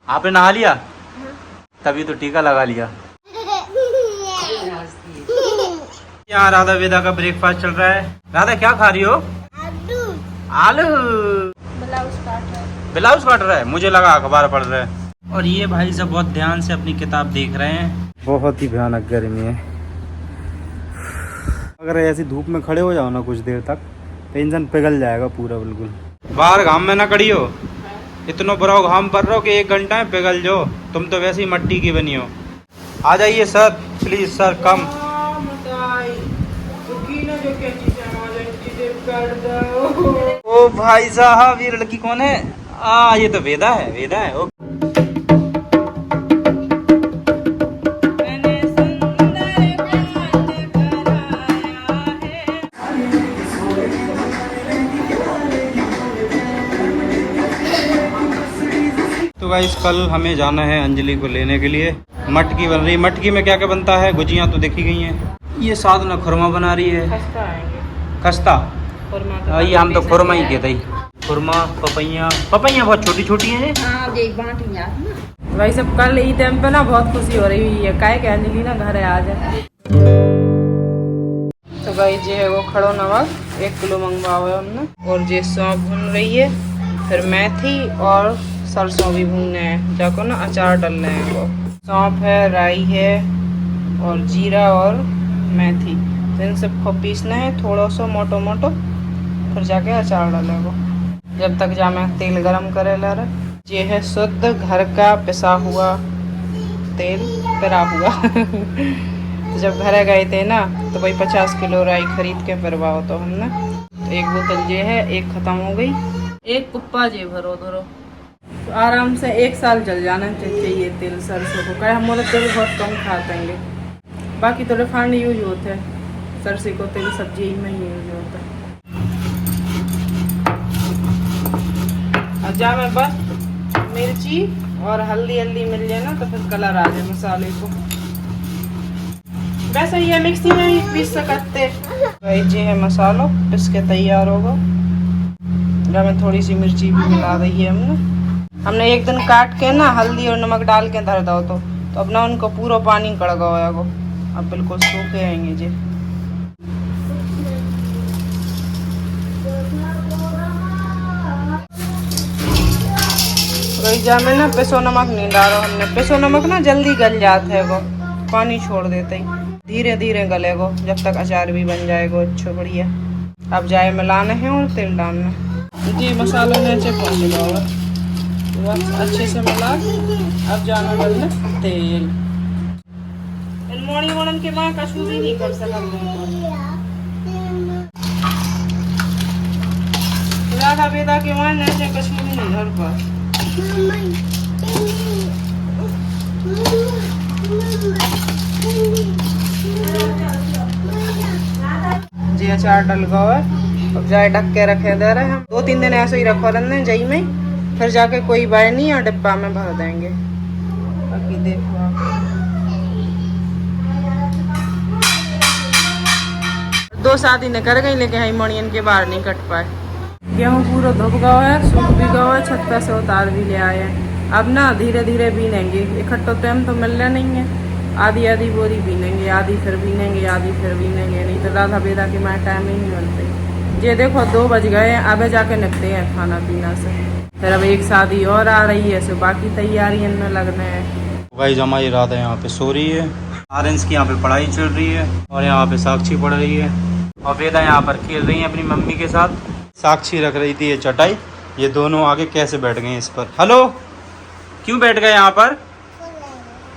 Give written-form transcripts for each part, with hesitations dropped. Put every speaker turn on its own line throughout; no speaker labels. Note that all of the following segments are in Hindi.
आपने नहा लिया? तभी तो टीका लगा लिया। यहाँ राधा वेदा का ब्रेकफास्ट चल रहा है। राधा क्या खा रही हो? आलू। ब्लाउज काट रहा है, मुझे लगा अखबार पढ़ रहा है। और ये भाई सब बहुत ध्यान से अपनी किताब देख रहे हैं। बहुत ही भयानक गर्मी है। अगर ऐसी धूप में खड़े हो जाओ ना कुछ देर तक तो इंसान पिघल जाएगा पूरा बिल्कुल। बाहर घाम में ना खड़ी हो, इतना बुरा घाम पड़ रहा हो कि 1 घंटा में पिघल जाओ। तुम तो वैसे ही मट्टी की बनी हो। आ जाइए सर, प्लीज सर कम। ओ भाई साहब, ये लड़की कौन है? ये तो वेदा है। वेदा है ओ। तो गाइस कल हमें जाना है अंजलि को लेने के लिए। मटकी बन रही है। मटकी में क्या क्या बनता है? गुजियाँ तो देखी गई हैं। ये साधना खुरमा बना रही है। खस्ता। ये हम तो खुरमा ही कहते ही। खुरमा, पपैया बहुत छोटी छोटी है।
भाई सब कल ई टाइम पे ना बहुत खुशी हो रही है। काय क्या अंजलि ना घर आ जाए। तो भाई जो है वो खड़ो नमक 1 किलो मंगवा हुआ है हमने। और ये सौंफ भून रही है, फिर मेथी और सरसों भी भूनने हैं। जाको ना अचार डालने हैं वो। सौंफ है, राई है और जीरा और मेथी। तो इन सबको पीसना है थोड़ा सा मोटो मोटो, फिर जाके अचार डालेगा। जब तक जा मैं तेल गरम करे ला रहा। ये है शुद्ध घर का पिसा हुआ तेल, पिरा हुआ। तो जब घर गए थे ना तो भाई 50 किलो राई खरीद के पिरवाओ तो हमने। तो 1 बोतल ये है, 1 खत्म हो गई। 1 कुप्पा जे भरो धरो तो आराम से 1 साल चल जाना चाहिए तेल सरसों को। क्या हम बोले तेल बहुत कम खाते हैं, बाकी तो रिफाइंड यूज होता है। सरसों को तेल सब्जी में ही यूज होता है। जा में बस मिर्ची और हल्दी मिल जाए ना तो फिर कलर आ जाए मसाले को। वैसे ये मिक्सी में ही पीस सकते। भाई जी है मसालो पिस के तैयार होगा। जा में थोड़ी सी मिर्ची भी मिला दी है हमने 1 दिन काट के ना हल्दी और नमक डाल के धर दो तो अपना उनको पूरा पानी कड़गा होगा। अब बिल्कुल सूखे आएंगे जी। जा में ना पिसो नमक नहीं डालो हमने। पिसो नमक ना जल्दी गल जाता है, वो पानी छोड़ देते ही। धीरे धीरे गलेगो जब तक अचार भी बन जाएगा अच्छा बढ़िया। अब जाए मिलाने हैं और तेल डालना जी। मसालों ने अच्छे पहुँच जाओगा बस अच्छे से मिला। अब जाना डालना तेल। इन मोड़ी मोड़न के माँ कछु भी नहीं कर सकते। राधा वेदा के माँ ऐसे कछु भी नहीं घर पर। जी अचार डल गया है। अब जाए ढक के रखे दे रहे हैं। 2-3 दिन ऐसे ही रखो रहने जई में, फिर जाके कोई बार नहीं और डिब्बा में भर देंगे। बाकी देखो 2 शादी ने कर गई लेकिन हाई मणियन के बाहर नहीं कट पाए। गेहूँ पूरा धुप गया है, सूख भी गया है, छत पे से उतार भी ले आए हैं। अब ना धीरे धीरे बीनेंगे। इकट्ठा टाइम तो मिलना नहीं है। आधी आधी बोरी बीनेंगे, आधी फिर बीनेंगे, आधी फिर बीनेंगे। नहीं तो राधा बेदा के माँ टाइम ही नहीं मिलते। ये देखो 2 बज गए, अब जाके निकलते हैं खाना पीना से। फिर अब एक शादी और आ रही है, सो बाकी तैयारी इनमें लगने हैं।
भाई हमारी राधा यहाँ पे सो रही है। आर्यंस की यहाँ पे पढ़ाई चल रही है और यहाँ पे साक्षी पढ़ रही है और वेदा यहाँ पर खेल रही है अपनी मम्मी के साथ। साक्षी रख रही थी ये चटाई, ये दोनों आगे कैसे बैठ गए इस पर। हेलो, क्यों बैठ गए यहाँ पर?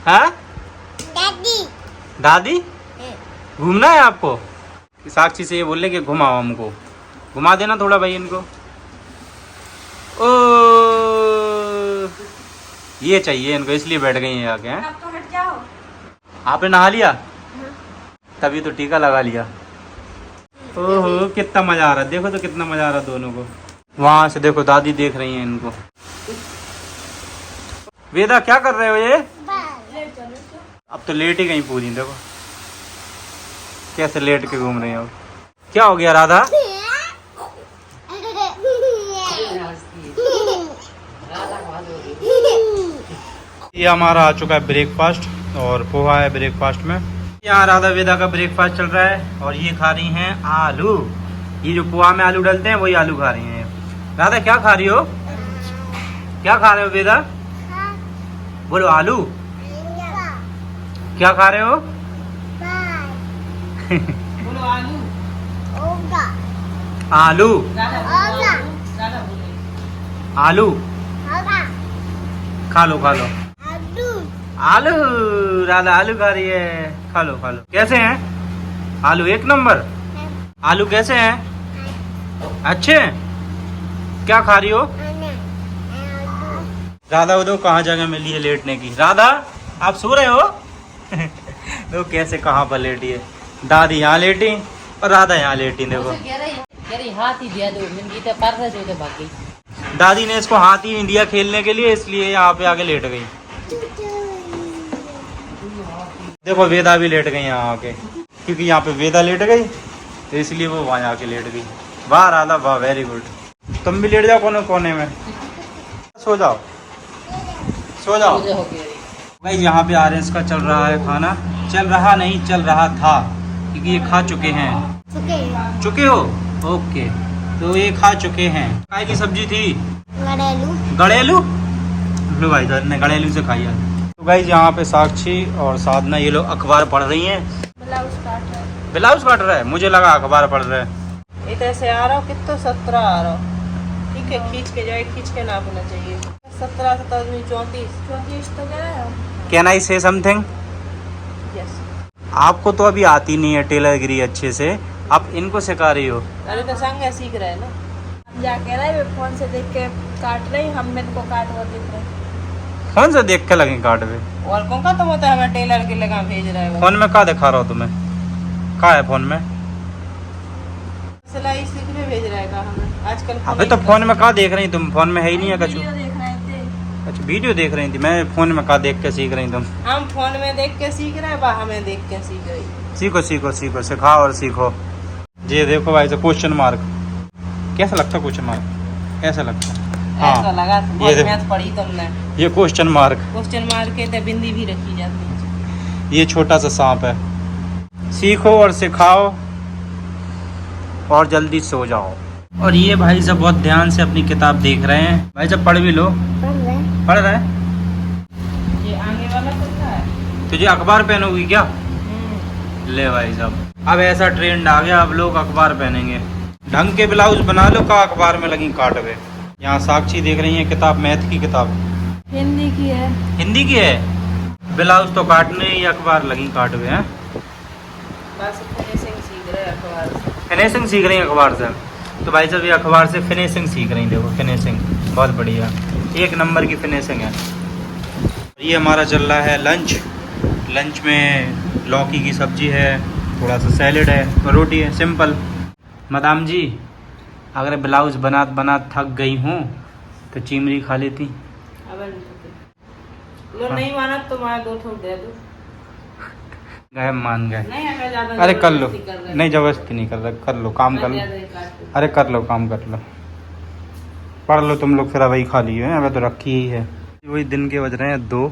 हाँ दादी। दादी घूमना है आपको? साक्षी से ये बोल ले कि घुमाओ, हमको घुमा देना थोड़ा भाई इनको। ओ ये चाहिए इनको, इसलिए बैठ गई हैं आके। हैं तो हट जाओ। आपने नहा लिया? तभी तो टीका लगा लिया। ओहो कितना मजा आ रहा है, देखो तो कितना मजा आ रहा है दोनों को। वहां से देखो दादी देख रही हैं इनको। वेदा क्या कर रहे हो ये? अब तो लेट ही गई पूरी, देखो कैसे लेट के घूम रही हो। क्या हो गया राधा? ये हमारा आ चुका है ब्रेकफास्ट और पोहा है ब्रेकफास्ट में। यहाँ राधा वेदा का ब्रेकफास्ट चल रहा है और ये खा रही हैं आलू। ये जो पोहा में आलू डलते हैं वही आलू खा रही हैं। राधा क्या खा रही हो? क्या खा रहे हो वेदा? बोलो आलू। क्या खा रहे हो?
बोलो आलू।
आलू आलू खा लो खा लो। आलू राधा आलू खा रही है। खा लो खा लो। कैसे हैं आलू? एक नंबर। आलू कैसे हैं? अच्छे। क्या खा रही हो? राधा वो कहाँ जगह मिली है लेटने की? राधा आप सो रहे हो? तो कैसे कहाँ पर लेटी है? दादी यहाँ लेटी और राधा यहाँ लेटी। देखो
हाथ ही दिया दो मिनट पर रहे थे बाकी।
दादी ने इसको हाथ ही नहीं दिया खेलने के लिए, इसलिए यहाँ पे आके लेट गई। देखो वेदा भी लेट गई यहाँ आके, क्योंकि यहाँ पे वेदा लेट गई तो इसलिए वो वहाँ आके लेट गई। वाह राधा वाह, वेरी गुड। तुम भी लेट जाओ कोने कोने में, सो जाओ सो जाओ। भाई यहाँ पे आर्यस का चल रहा है खाना। चल रहा नहीं, चल रहा था, क्योंकि ये खा चुके हैं। चुके हो? ओके, तो ये खा चुके हैं। काय की सब्जी थी? गड़ेलू। लो भाई सर ने गड़ेलू से खाई है। तो भाई यहाँ पे साक्षी और साधना ये लोग अखबार पढ़ रही हैं। ब्लाउज काट रहा है, मुझे लगा अखबार पढ़ रहे हैं।
इधर से आ रहा हो कितना 17 आ रहा हो। ठीक है, खींच के जाए, खींच के नापना चाहिए। 17 17 34 तो कह रहे हो।
कैन आई से समथिंग?
यस।
आपको तो अभी आती नहीं है टेलरगिरी अच्छे से, आप इनको सिखा रही हो।
अरे तो संग सीख रहे हैं ना।
हम जा कह रहे हैं फोन से देख के काट रहे, हम मेरे को काट वो देख रहे।
कौन सा देख के लगे काट पे?
और कौन का तो होता है हमें टेलर के लगा भेज रहा है वो।
फोन में क्या दिखा रहा हो तुम्हें? क्या है फोन में?
सिलाई सीखने भेज रहा है का हमें आजकल।
अबे तो फोन में क्या देख रही तुम? फोन में है ही नहीं है कुछ।
वीडियो देख रहे थे।
अच्छा वीडियो देख रही थी। मैं फोन में क्या देख के सीख रही तुम?
हम फोन में देख के सीख रहे हैं, बा हमें देख के सीख रही।
सीखो सीखो सीखो, सिखाओ और सीखो। ये देखो भाई, क्वेश्चन मार्क कैसा लगता है? क्वेश्चन मार्क ऐसा लगता है।
ऐसा लगा
ये
बहुत
देखो।
मैथ पढ़ी तुमने।
ये क्वेश्चन मार्क
के तो बिंदी भी रखी जाती है।
ये छोटा सा सांप है। सीखो और सिखाओ और जल्दी सो जाओ। और ये भाई सब बहुत ध्यान से अपनी किताब देख रहे हैं। भाई सब पढ़ भी लो। पढ़ रहे हैं?
ये आगे वाला कितना है?
तुझे अखबार पहनोगी क्या? ले भाई साहब, अब ऐसा ट्रेंड आ गया, अब लोग अखबार पहनेंगे। ढंग के ब्लाउज बना लो का अखबार में लगी काटवे। यहाँ साक्षी देख रही है किताब, मैथ की किताब।
हिंदी की है।
हिंदी की है? ब्लाउज तो काटने ही अखबार लगी काटवे हैं।
बस फिनिशिंग सीख रहे हैं अखबार से।
फिनिशिंग सीख रही है अखबार से। तो भाई साहब ये अखबार से फिनिशिंग सीख रही। देखो फिनिशिंग बहुत बढ़िया, एक नंबर की फिनिशिंग है। ये हमारा चल रहा है लंच। लंच में लौकी की सब्जी है, थोड़ा सा सैलेड है और रोटी है, सिंपल। मदाम जी अगर ब्लाउज बना बना थक गई हूँ तो चिमरी खा लेती।
अब लो
हाँ।
नहीं माना तो मैं 2 ठोक दे दूं।
गए मान गए।
नहीं अगर ज्यादा
अरे कर लो,
जबरदस्ती कर रहे
नहीं जबरदस्ती नहीं कर रहा, कर लो काम कर लो। अरे कर लो काम कर लो, पढ़ लो तुम लोग। फिर वही खा ली है, अब तो रखी ही है। वही दिन के बज रहे हैं 2।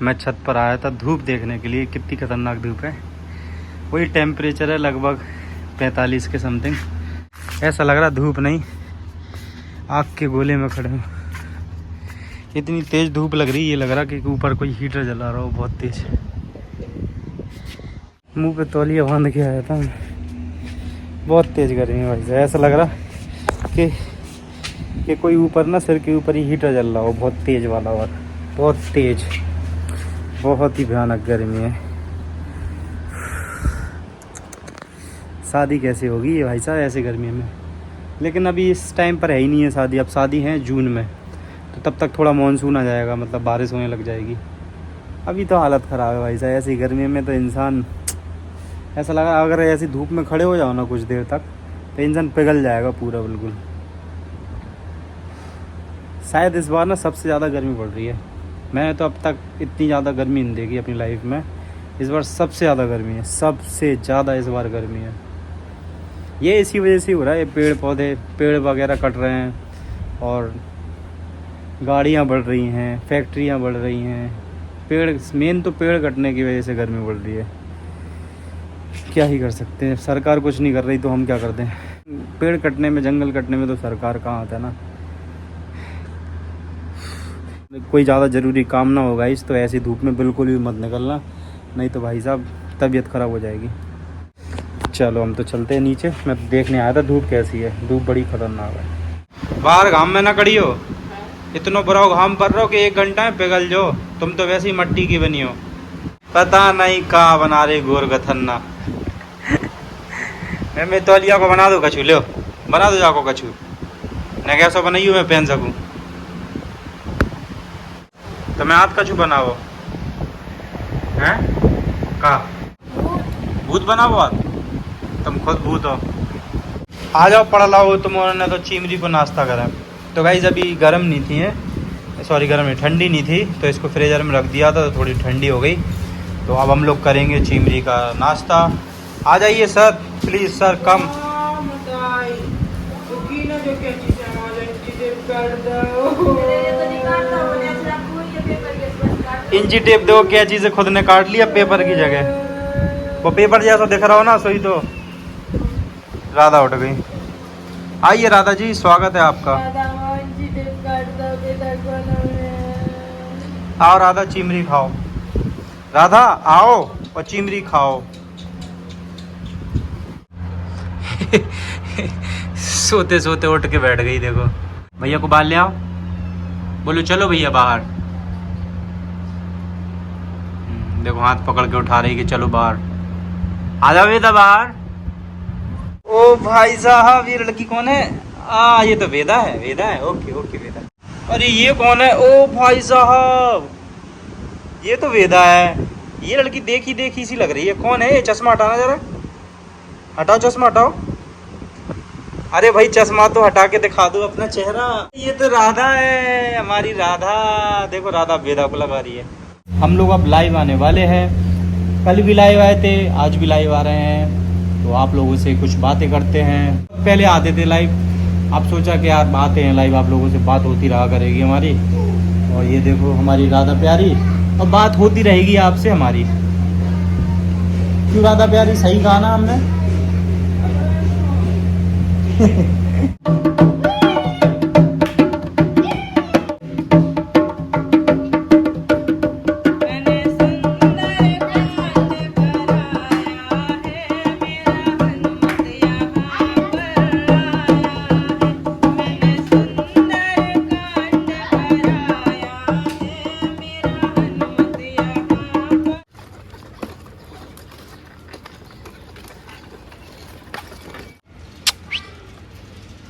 मैं छत पर आया था धूप देखने के लिए, कितनी खतरनाक धूप है। वही टेम्परेचर है लगभग 45 के समथिंग। ऐसा लग रहा धूप नहीं, आग के गोले में खड़े हूँ। इतनी तेज़ धूप लग रही है, ये लग रहा कि ऊपर कोई हीटर जला रहा हो बहुत तेज़। मुंह पे तौलिया बांध के आया था मैं। बहुत तेज़ गर्मी है भाई साहब, ऐसा लग रहा कि कोई ऊपर ना सिर के ऊपर ही हीटर जल रहा हो, बहुत तेज़ वाला। और बहुत तेज़, बहुत ही भयानक गर्मी है। शादी कैसे होगी ये भाई साहब ऐसे गर्मी में? लेकिन अभी इस टाइम पर है ही नहीं है शादी। अब शादी है जून में, तो तब तक थोड़ा मानसून आ जाएगा, मतलब बारिश होने लग जाएगी। अभी तो हालत ख़राब है भाई साहब ऐसी गर्मी में। तो इंसान ऐसा लगा अगर ऐसी धूप में खड़े हो जाओ ना कुछ देर तक तो इंसान पिघल जाएगा पूरा बिल्कुल। शायद इस बार ना सबसे ज़्यादा गर्मी पड़ रही है। मैंने तो अब तक इतनी ज़्यादा गर्मी नहीं देखी अपनी लाइफ में। इस बार सबसे ज़्यादा गर्मी है, सबसे ज़्यादा इस बार गर्मी है। ये इसी वजह से हो रहा है, ये पेड़ पौधे पेड़ वगैरह कट रहे हैं और गाड़ियाँ बढ़ रही हैं, फैक्ट्रियाँ बढ़ रही हैं, पेड़, मेन तो पेड़ कटने की वजह से गर्मी बढ़ रही है। क्या ही कर सकते हैं, सरकार कुछ नहीं कर रही तो हम क्या कर दें। पेड़ कटने में, जंगल कटने में तो सरकार कहाँ आता है ना। कोई ज़्यादा ज़रूरी काम ना होगा इस तो ऐसी धूप में बिल्कुल भी मत निकलना, नहीं तो भाई साहब तबीयत ख़राब हो जाएगी। चलो हम तो चलते हैं नीचे। मैं तो देखने आया था धूप कैसी है, धूप बड़ी खतरनाक है। बाहर घाम में ना खड़ी हो, इतना बुरा घाम पड़ रहा हो कि 1 घंटा में पिघल जाओ। तुम तो वैसे ही मिट्टी की बनी हो, पता नहीं कहाँ बना रही गोर गथन्ना। मैं तौलिया को बना दो कछू, लो बना दो जाको कछू, न कैसा बनाइयो मैं पहन सकूँ। तो मैं हाथ कछू बनाओ हैं का भूत बनाओ हाथ, तुम खुद भूत हो। आ जाओ पढ़ लाओ, तुमने तो चीमरी को नाश्ता करा। तो गाइस अभी गर्म नहीं थी है, सॉरी गर्म नहीं, ठंडी नहीं थी, तो इसको फ्रीजर में रख दिया था तो थोड़ी ठंडी हो गई। तो अब हम लोग करेंगे चीमरी का नाश्ता। आ जाइए सर, प्लीज़ सर कम। इंची टेप दो, क्या चीज़ें खुद ने काट लिया पेपर की जगह। वो पेपर जैसा दिख रहा हो ना, सोई तो राधा उठ गई। आइए राधा जी, स्वागत है आपका। आओ राधा, चिमरी खाओ। राधा आओ और चिमरी खाओ। सोते सोते उठ के बैठ गई। देखो भैया को बाल ले आओ, बोलो चलो भैया बाहर। देखो हाथ पकड़ के उठा रही कि चलो बाहर, आ जाओ बेटा बाहर। ओ भाई साहब, ये लड़की कौन है? ये तो वेदा है, वेदा है। ओके ओके वेदा। अरे ये कौन है? ओ भाई साहब, ये तो वेदा है। ये लड़की देखी देखी सी लग रही है। कौन है ये? चश्मा हटाना जरा, हटाओ चश्मा हटाओ। अरे भाई चश्मा तो हटा के दिखा दो अपना चेहरा। ये तो राधा है, हमारी राधा। देखो राधा वेदा को लगा रही है। हम लोग अब लाइव आने वाले हैं, कल भी लाइव आए थे, आज भी लाइव आ रहे हैं। तो आप लोगों से कुछ बातें करते हैं। पहले आते थे लाइव, आप सोचा कि यार आते हैं लाइव, आप लोगों से बात होती रहा करेगी हमारी। और ये देखो हमारी राधा प्यारी, और बात होती रहेगी आपसे हमारी। क्यों राधा प्यारी, सही कहा ना हमने?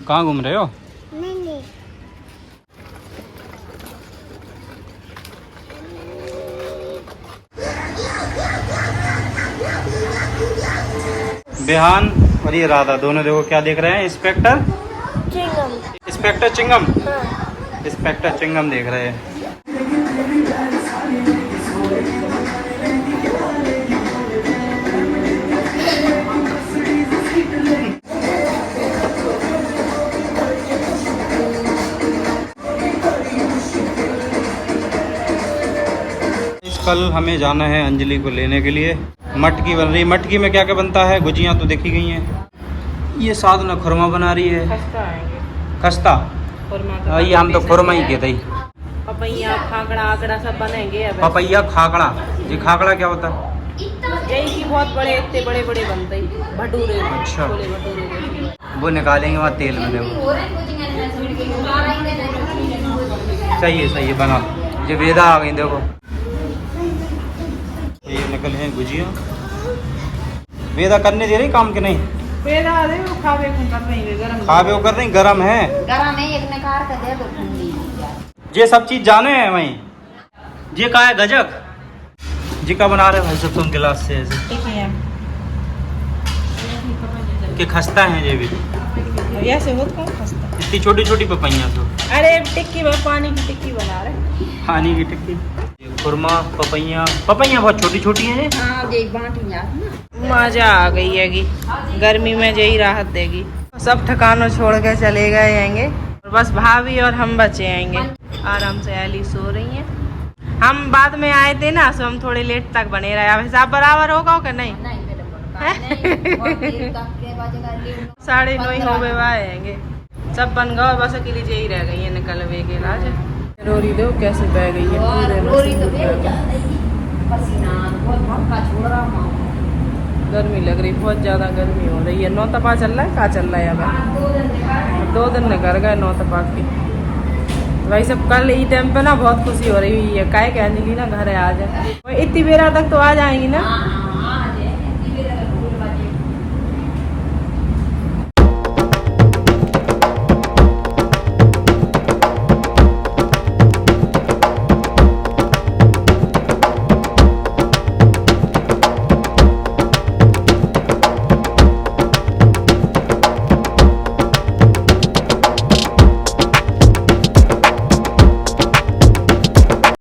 कहाँ घूम रहे हो? बेहान और ये राधा दोनों देखो क्या देख रहे हैं। इंस्पेक्टर चिंगम, इंस्पेक्टर चिंगम, हाँ। इंस्पेक्टर चिंगम देख रहे हैं। कल हमें जाना है अंजलि को लेने के लिए। मटकी बन रही है। मटकी में क्या क्या बनता है? गुजियाँ तो देखी गई हैं। ये साधना खुरमा बना रही है। खस्ता खुरमा, ये हम तो खुरमा ही कहते हैं।
पपैया खाकड़ा आकड़ा सब बनेंगे।
पपैया खाकड़ा, ये खाकड़ा क्या होता है?
यही की बहुत बड़े, इतने बड़े बड़े बनते हैं भटूरे।
अच्छा,
छोले भटूरे
वो निकालेंगे वहाँ तेल में। देखो सही है, सही है, बना। ये वेदा आ गई। देखो ये निकल हैं गुजिया। वेदा करने दे रही काम के नहीं?
वेदा दे वो खावे को कर रही है, गरम
खावे वो कर रही, गरम है।
गरम है, एक ने कार कर दे दो ठंडी।
ये सब चीज जाने हैं वहीं। ये का है गजक, जी का बना रहे भाई सब तुम गिलास से ऐसे के खस्ता है। ये भी
ऐसे होत कौन खस्ता?
इतनी छोटी छोटी पपैया तो।
अरे टिक्की में पानी की टिक्की बना रहे,
पानी की टिक्की। खुरमा, पपैया, पपैया बहुत छोटी छोटी हैं।
हां देख बांटिया
मजा आ गई हैगी। गर्मी में यही राहत देगी। सब ठिकानों छोड़ के चले गए हैंगे। बस भाभी और हम बचे आएंगे। आराम से एली सो रही हैं। हम बाद में आए थे ना, सो हम थोड़े लेट तक बने रहे। अब हिसाब बराबर होगा कि नहीं? 9:30 हो गए आएंगे। सब बन गए, बस अकेली जे ही रह गई है निकल वे के इलाज। रोरी दो कैसे बह गई है पूरे गर्मी लग रही, बहुत ज़्यादा गर्मी हो रही है। 9 तपा चल रहा है, कहाँ चल रहा है अब? 2 दिन निकल गए 9 तपा के। भाई सब कल ई टाइम पे ना बहुत खुशी हो रही है, काहे कहने की ना घर आ जाए, इतनी बेरा तक तो आ जाएंगी ना।